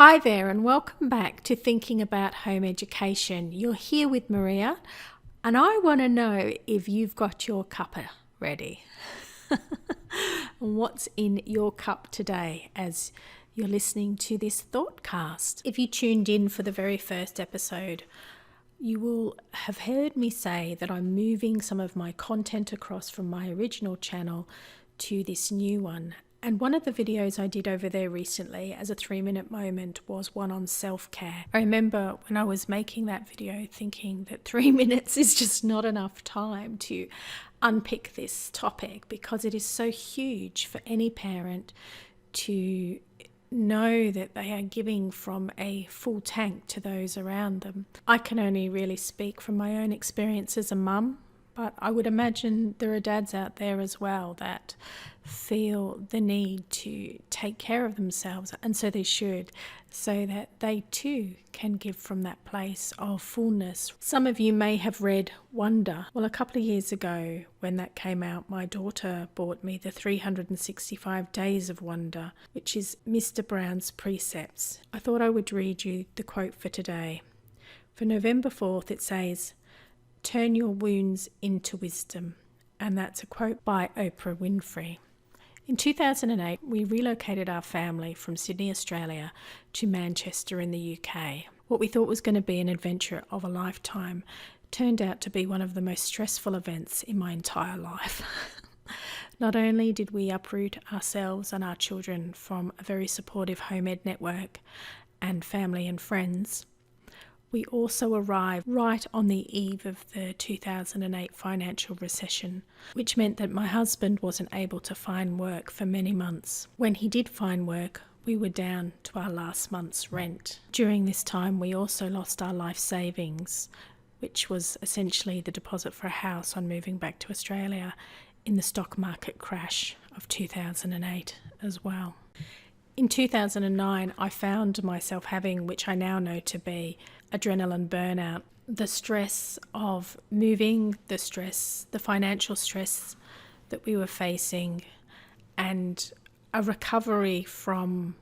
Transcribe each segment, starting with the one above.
Hi there and welcome back to Thinking About Home Education. You're here with Maria and I want to know if you've got your cuppa ready. And what's in your cup today as you're listening to this thoughtcast. If you tuned in for the very first episode, you will have heard me say that I'm moving some of my content across from my original channel to this new one. And one of the videos I did over there recently as a 3-minute moment was one on self-care. I remember when I was making that video thinking that 3 minutes is just not enough time to unpick this topic because it is so huge for any parent to know that they are giving from a full tank to those around them. I can only really speak from my own experience as a mum, but I would imagine there are dads out there as well that feel the need to take care of themselves, and so they should, so that they too can give from that place of fullness. Some of you may have read Wonder. Well, a couple of years ago when that came out, my daughter bought me the 365 Days of Wonder, which is Mr. Brown's precepts. I thought I would read you the quote for today. For November 4th it says, "Turn your wounds into wisdom." And that's a quote by Oprah Winfrey. In 2008, we relocated our family from Sydney, Australia to Manchester in the UK. What we thought was going to be an adventure of a lifetime turned out to be one of the most stressful events in my entire life. Not only did we uproot ourselves and our children from a very supportive home ed network and family and friends, we also arrived right on the eve of the 2008 financial recession, which meant that my husband wasn't able to find work for many months. When he did find work, we were down to our last month's rent. During this time, we also lost our life savings, which was essentially the deposit for a house on moving back to Australia in the stock market crash of 2008 as well. In 2009, I found myself having, which I now know to be, adrenaline burnout. The stress of moving, the financial stress that we were facing, and a recovery from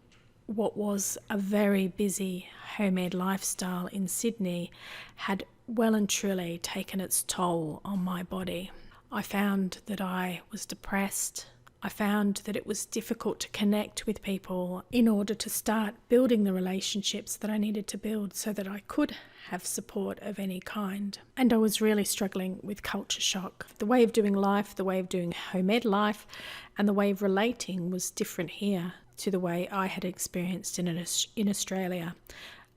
what was a very busy home ed lifestyle in Sydney had well and truly taken its toll on my body. I found that I was depressed. I found that it was difficult to connect with people in order to start building the relationships that I needed to build so that I could have support of any kind. And I was really struggling with culture shock. The way of doing life, the way of doing home ed life, and the way of relating was different here to the way I had experienced in Australia.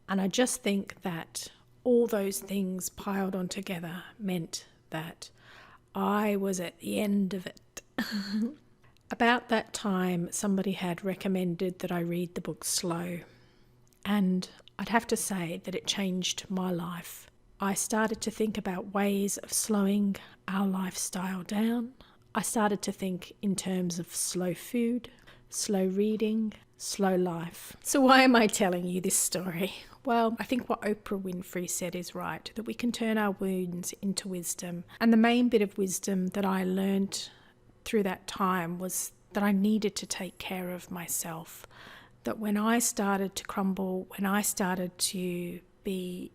And I just think that all those things piled on together meant that I was at the end of it. About that time, somebody had recommended that I read the book Slow, and I'd have to say that it changed my life. I started to think about ways of slowing our lifestyle down. I started to think in terms of slow food, slow reading, slow life. So why am I telling you this story? Well, I think what Oprah Winfrey said is right, that we can turn our wounds into wisdom. And the main bit of wisdom that I learned through that time was that I needed to take care of myself. That when I started to crumble, when I started to be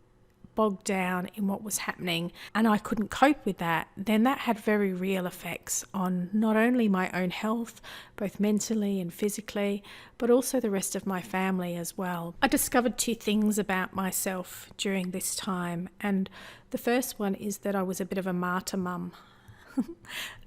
bogged down in what was happening and I couldn't cope with that, then that had very real effects on not only my own health, both mentally and physically, but also the rest of my family as well. I discovered 2 things about myself during this time, and the first one is that I was a bit of a martyr mum.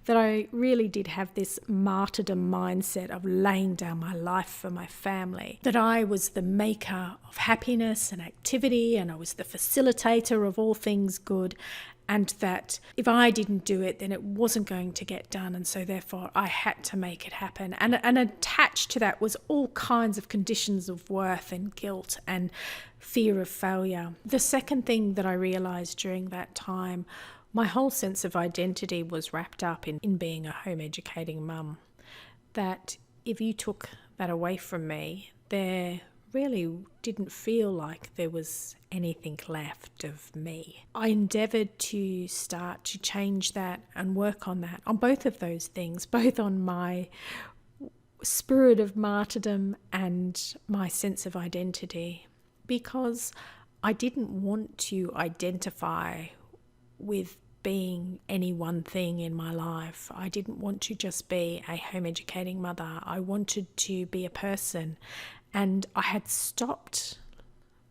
That I really did have this martyrdom mindset of laying down my life for my family, that I was the maker of happiness and activity and I was the facilitator of all things good, and that if I didn't do it then it wasn't going to get done, and so therefore I had to make it happen. And attached to that was all kinds of conditions of worth and guilt and fear of failure. The second thing that I realised during that time, my whole sense of identity was wrapped up in being a home educating mum. That if you took that away from me, there really didn't feel like there was anything left of me. I endeavoured to start to change that and work on that, on both of those things, both on my spirit of martyrdom and my sense of identity, because I didn't want to identify with being any one thing in my life. I didn't want to just be a home educating mother. I wanted to be a person, and I had stopped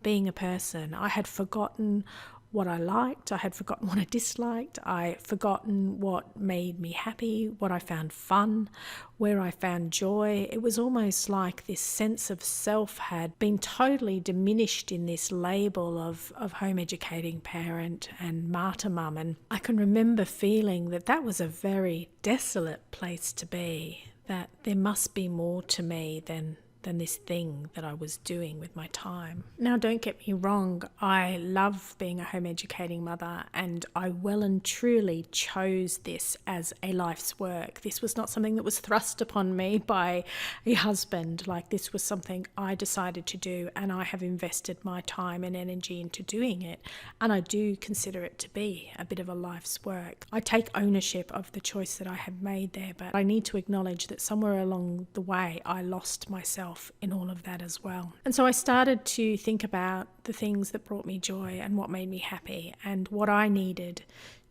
being a person. I had forgotten what I liked, I had forgotten what I disliked, I forgotten what made me happy, what I found fun, where I found joy. It was almost like this sense of self had been totally diminished in this label of home educating parent and martyr mum. And I can remember feeling that that was a very desolate place to be, that there must be more to me than this thing that I was doing with my time. Now, don't get me wrong, I love being a home educating mother, and I well and truly chose this as a life's work. This was not something that was thrust upon me by a husband. Like, this was something I decided to do, and I have invested my time and energy into doing it, and I do consider it to be a bit of a life's work. I take ownership of the choice that I have made there, but I need to acknowledge that somewhere along the way I lost myself in all of that as well. And so I started to think about the things that brought me joy and what made me happy, and what I needed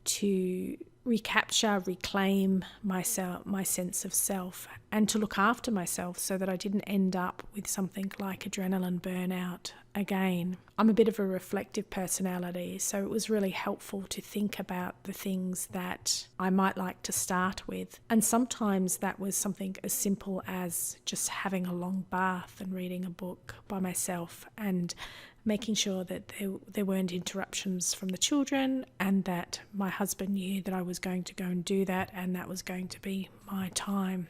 to recapture, reclaim myself, my sense of self, and to look after myself so that I didn't end up with something like adrenaline burnout again. I'm a bit of a reflective personality, so it was really helpful to think about the things that I might like to start with. And sometimes that was something as simple as just having a long bath and reading a book by myself, and making sure that there weren't interruptions from the children, and that my husband knew that I was going to go and do that, and that was going to be my time.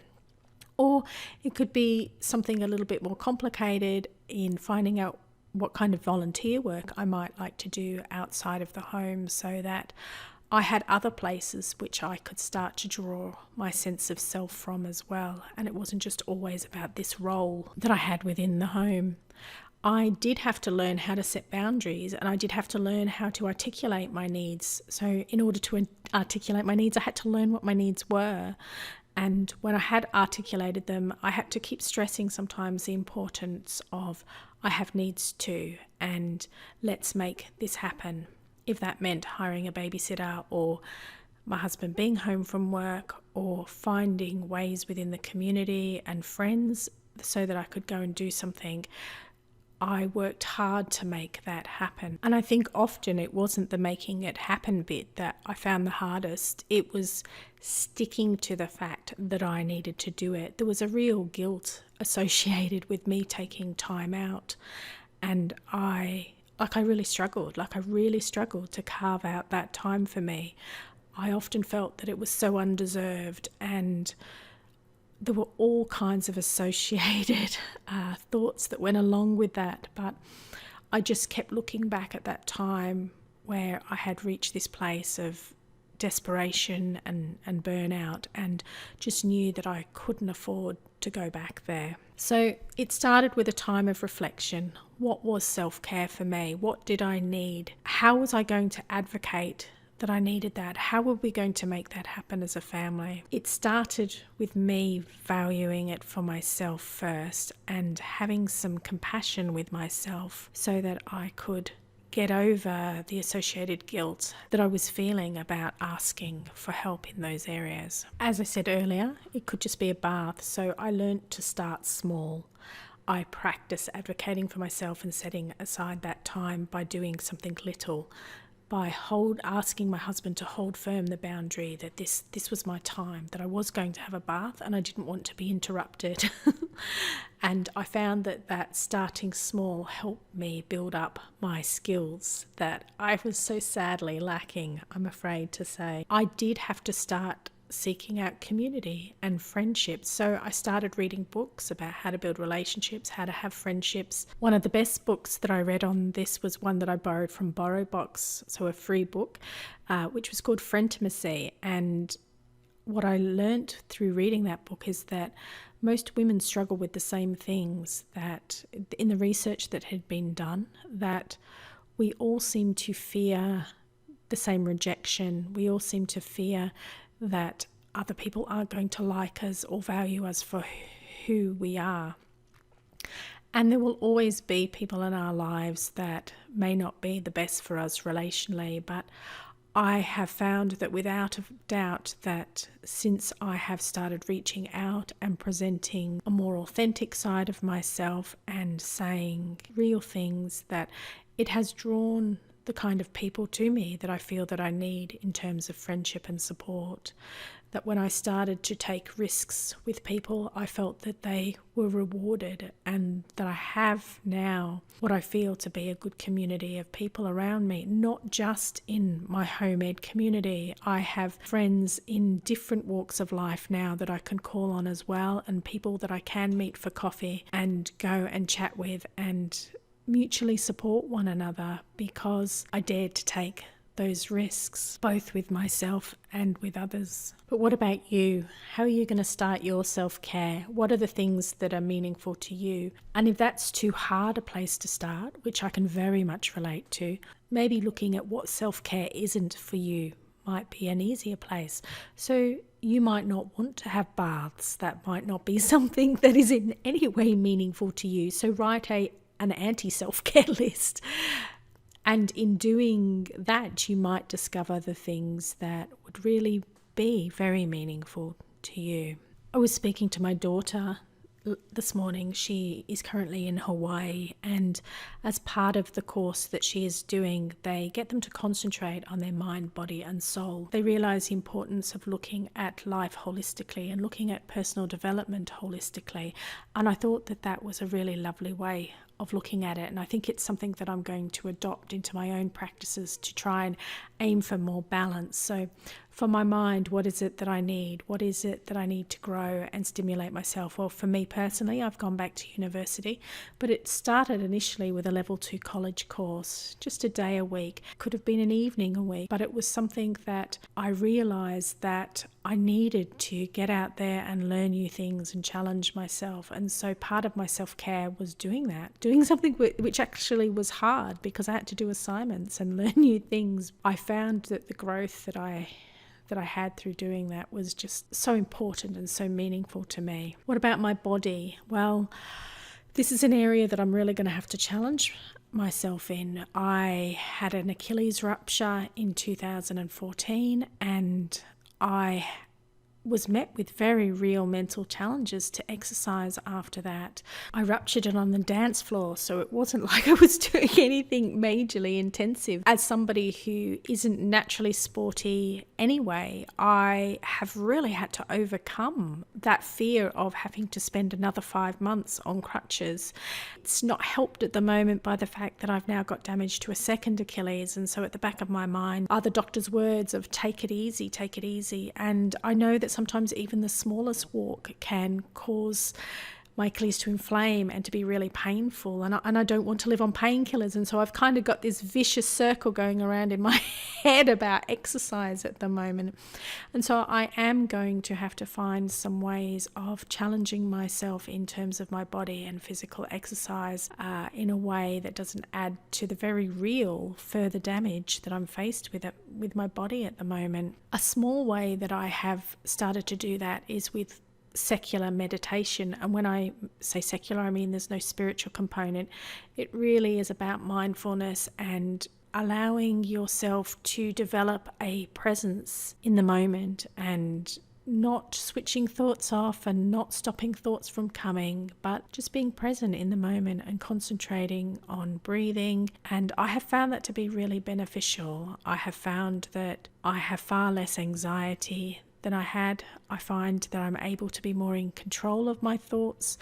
Or it could be something a little bit more complicated in finding out what kind of volunteer work I might like to do outside of the home, so that I had other places which I could start to draw my sense of self from as well. And it wasn't just always about this role that I had within the home. I did have to learn how to set boundaries, and I did have to learn how to articulate my needs. So in order to articulate my needs, I had to learn what my needs were. And when I had articulated them, I had to keep stressing sometimes the importance of I have needs too, and let's make this happen. If that meant hiring a babysitter, or my husband being home from work, or finding ways within the community and friends so that I could go and do something, I worked hard to make that happen. And I think often it wasn't the making it happen bit that I found the hardest. It was sticking to the fact that I needed to do it. There was a real guilt associated with me taking time out. And I really struggled to carve out that time for me. I often felt that it was so undeserved, and there were all kinds of associated thoughts that went along with that. But I just kept looking back at that time where I had reached this place of desperation and burnout, and just knew that I couldn't afford to go back there. So it started with a time of reflection. What was self-care for me? What did I need? How was I going to advocate that I needed that? How were we going to make that happen as a family? It started with me valuing it for myself first, and having some compassion with myself so that I could get over the associated guilt that I was feeling about asking for help in those areas. As I said earlier, it could just be a bath, so I learned to start small. I practice advocating for myself and setting aside that time by doing something little, by asking my husband to hold firm the boundary that this was my time, that I was going to have a bath and I didn't want to be interrupted. And I found that starting small helped me build up my skills that I was so sadly lacking, I'm afraid to say. I did have to start seeking out community and friendships. So I started reading books about how to build relationships, how to have friendships. One of the best books that I read on this was one that I borrowed from BorrowBox, so a free book, which was called Frientimacy. And what I learnt through reading that book is that most women struggle with the same things, that in the research that had been done, that we all seem to fear the same rejection. We all seem to fear that other people aren't going to like us or value us for who we are. And there will always be people in our lives that may not be the best for us relationally, but I have found that without a doubt that since I have started reaching out and presenting a more authentic side of myself and saying real things, that it has drawn the kind of people to me that I feel that I need in terms of friendship and support. That when I started to take risks with people, I felt that they were rewarded, and that I have now what I feel to be a good community of people around me, not just in my home ed community. I have friends in different walks of life now that I can call on as well, and people that I can meet for coffee and go and chat with and mutually support one another, because I dared to take those risks, both with myself and with others. But what about you? How are you going to start your self-care? What are the things that are meaningful to you? And if that's too hard a place to start, which I can very much relate to, maybe looking at what self-care isn't for you might be an easier place. So you might not want to have baths. That might not be something that is in any way meaningful to you. So write an anti-self-care list. And in doing that, you might discover the things that would really be very meaningful to you. I was speaking to my daughter this morning. She is currently in Hawaii, and as part of the course that she is doing, they get them to concentrate on their mind, body and soul. They realize the importance of looking at life holistically and looking at personal development holistically. And I thought that that was a really lovely way of looking at it, and I think it's something that I'm going to adopt into my own practices to try and aim for more balance. So for my mind, what is it that I need? What is it that I need to grow and stimulate myself? Well, for me personally, I've gone back to university, but it started initially with a level 2 college course, just a day a week. Could have been an evening a week, but it was something that I realized that I needed to get out there and learn new things and challenge myself. And so part of my self-care was doing that, doing something which actually was hard because I had to do assignments and learn new things. I found that the growth that I had through doing that was just so important and so meaningful to me. What about my body? Well, this is an area that I'm really going to have to challenge myself in. I had an Achilles rupture in 2014, and I was met with very real mental challenges to exercise after that. I ruptured it on the dance floor, so it wasn't like I was doing anything majorly intensive. As somebody who isn't naturally sporty anyway, I have really had to overcome that fear of having to spend another 5 months on crutches. It's not helped at the moment by the fact that I've now got damage to a second Achilles, and so at the back of my mind are the doctor's words of take it easy, take it easy. And I know that sometimes even the smallest walk can cause my Achilles to inflame and to be really painful, and I don't want to live on painkillers, and so I've kind of got this vicious circle going around in my head about exercise at the moment. And so I am going to have to find some ways of challenging myself in terms of my body and physical exercise in a way that doesn't add to the very real further damage that I'm faced with my body at the moment. A small way that I have started to do that is with secular meditation. And when I say secular, I mean there's no spiritual component. It really is about mindfulness and allowing yourself to develop a presence in the moment and not switching thoughts off and not stopping thoughts from coming, but just being present in the moment and concentrating on breathing. And I have found that to be really beneficial. I have found that I have far less anxiety than I had. I find that I'm able to be more in control of my thoughts,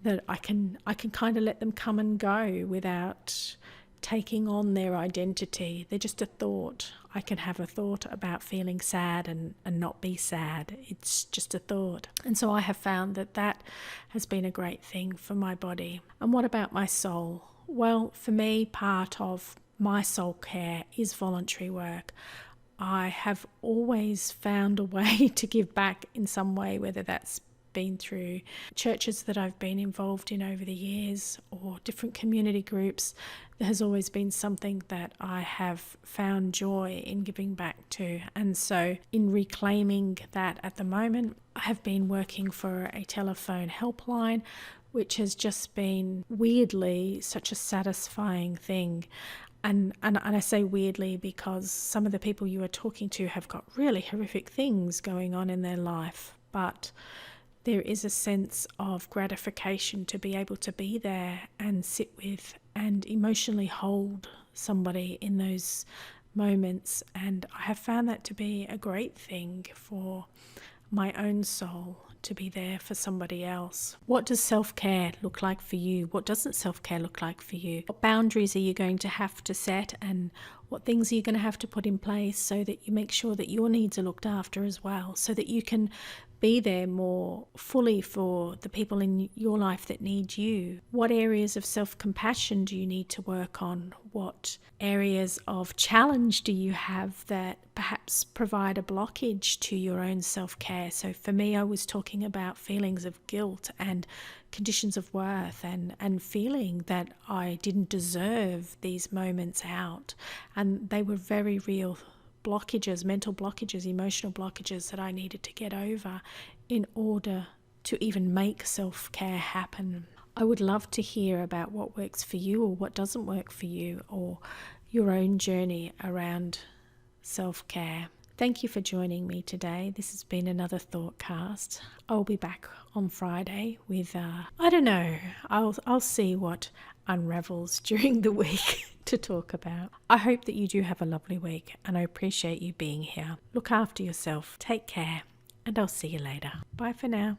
that I can kind of let them come and go without taking on their identity. They're just a thought. I can have a thought about feeling sad and not be sad. It's just a thought. And so I have found that that has been a great thing for my body. And what about my soul? Well, for me, part of my soul care is voluntary work. I have always found a way to give back in some way, whether that's been through, churches that I've been involved in over the years, or different community groups, there has always been something that I have found joy in giving back to. And so in reclaiming that at the moment, I have been working for a telephone helpline, which has just been weirdly such a satisfying thing. And I say weirdly because some of the people you are talking to have got really horrific things going on in their life, but there is a sense of gratification to be able to be there and sit with and emotionally hold somebody in those moments. And I have found that to be a great thing for my own soul, to be there for somebody else. What does self-care look like for you? What doesn't self-care look like for you? What boundaries are you going to have to set, and what things are you going to have to put in place so that you make sure that your needs are looked after as well, so that you can be there more fully for the people in your life that need you? What areas of self-compassion do you need to work on? What areas of challenge do you have that perhaps provide a blockage to your own self-care? So for me, I was talking about feelings of guilt and conditions of worth, and feeling that I didn't deserve these moments out. And they were very real blockages, mental blockages, emotional blockages that I needed to get over in order to even make self-care happen. I would love to hear about what works for you or what doesn't work for you, or your own journey around self-care. Thank you for joining me today. This has been another Thoughtcast. I'll be back on Friday with, I don't know, I'll see what unravels during the week to talk about. I hope that you do have a lovely week, and I appreciate you being here. Look after yourself, take care, and I'll see you later. Bye for now.